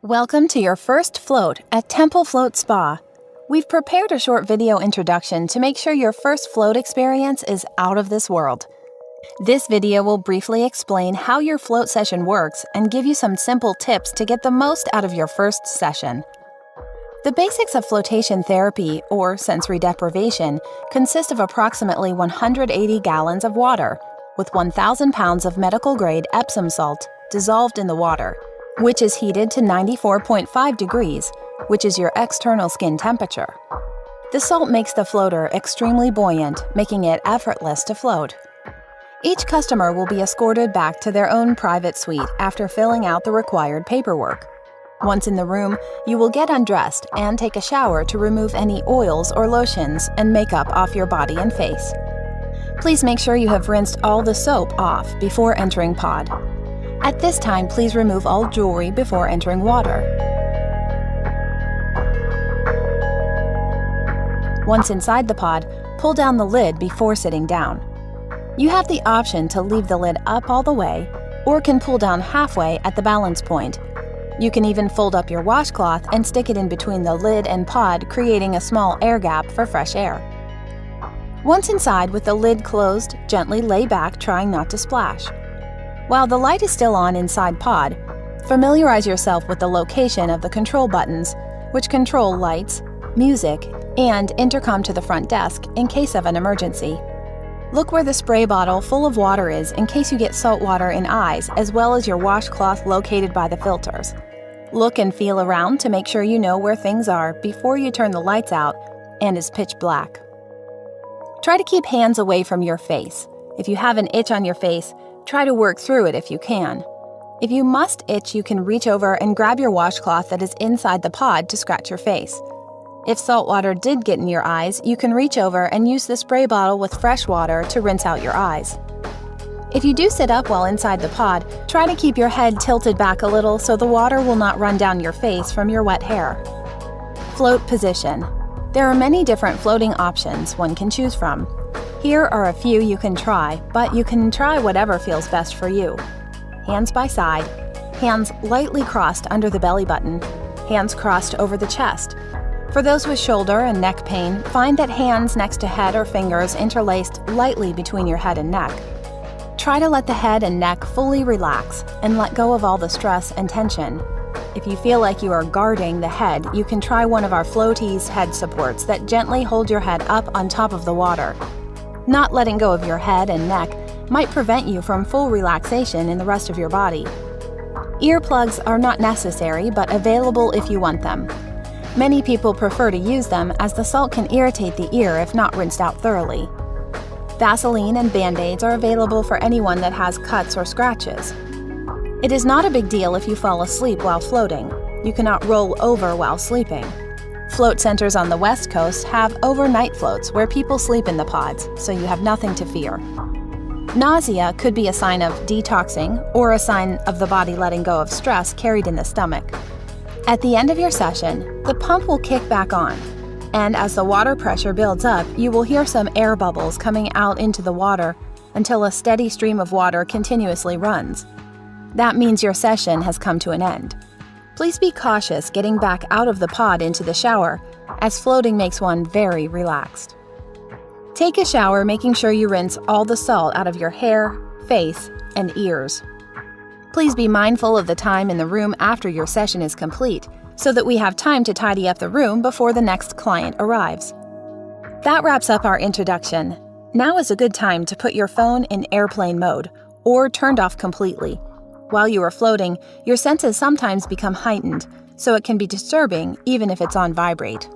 Welcome to your first float at Temple Float Spa. We've prepared a short video introduction to make sure your first float experience is out of this world. This video will briefly explain how your float session works and give you some simple tips to get the most out of your first session. The basics of flotation therapy, or sensory deprivation, consist of approximately 180 gallons of water, with 1,000 pounds of medical-grade Epsom salt dissolved in the water, which is heated to 94.5 degrees, which is your external skin temperature. The salt makes the floater extremely buoyant, making it effortless to float. Each customer will be escorted back to their own private suite after filling out the required paperwork. Once in the room, you will get undressed and take a shower to remove any oils or lotions and makeup off your body and face. Please make sure you have rinsed all the soap off before entering pod. At this time, please remove all jewelry before entering water. Once inside the pod, pull down the lid before sitting down. You have the option to leave the lid up all the way, or can pull down halfway at the balance point. You can even fold up your washcloth and stick it in between the lid and pod, creating a small air gap for fresh air. Once inside with the lid closed, gently lay back, trying not to splash. While the light is still on inside pod, familiarize yourself with the location of the control buttons, which control lights, music, and intercom to the front desk in case of an emergency. Look where the spray bottle full of water is in case you get salt water in eyes, as well as your washcloth located by the filters. Look and feel around to make sure you know where things are before you turn the lights out and is pitch black. Try to keep hands away from your face. If you have an itch on your face, try to work through it if you can. If you must itch, you can reach over and grab your washcloth that is inside the pod to scratch your face. If salt water did get in your eyes, you can reach over and use the spray bottle with fresh water to rinse out your eyes. If you do sit up while inside the pod, try to keep your head tilted back a little so the water will not run down your face from your wet hair. Float position. There are many different floating options one can choose from. Here are a few you can try, but you can try whatever feels best for you. Hands by side, hands lightly crossed under the belly button, hands crossed over the chest. For those with shoulder and neck pain, find that hands next to head or fingers interlaced lightly between your head and neck. Try to let the head and neck fully relax and let go of all the stress and tension. If you feel like you are guarding the head, you can try one of our Floaties head supports that gently hold your head up on top of the water. Not letting go of your head and neck might prevent you from full relaxation in the rest of your body. Earplugs are not necessary, but available if you want them. Many people prefer to use them as the salt can irritate the ear if not rinsed out thoroughly. Vaseline and Band-Aids are available for anyone that has cuts or scratches. It is not a big deal if you fall asleep while floating. You cannot roll over while sleeping. Float centers on the West Coast have overnight floats where people sleep in the pods, so you have nothing to fear. Nausea could be a sign of detoxing or a sign of the body letting go of stress carried in the stomach. At the end of your session, the pump will kick back on, and as the water pressure builds up, you will hear some air bubbles coming out into the water until a steady stream of water continuously runs. That means your session has come to an end. Please be cautious getting back out of the pod into the shower, as floating makes one very relaxed. Take a shower, making sure you rinse all the salt out of your hair, face, and ears. Please be mindful of the time in the room after your session is complete, so that we have time to tidy up the room before the next client arrives. That wraps up our introduction. Now is a good time to put your phone in airplane mode, or turned off completely. While you are floating, your senses sometimes become heightened, so it can be disturbing even if it's on vibrate.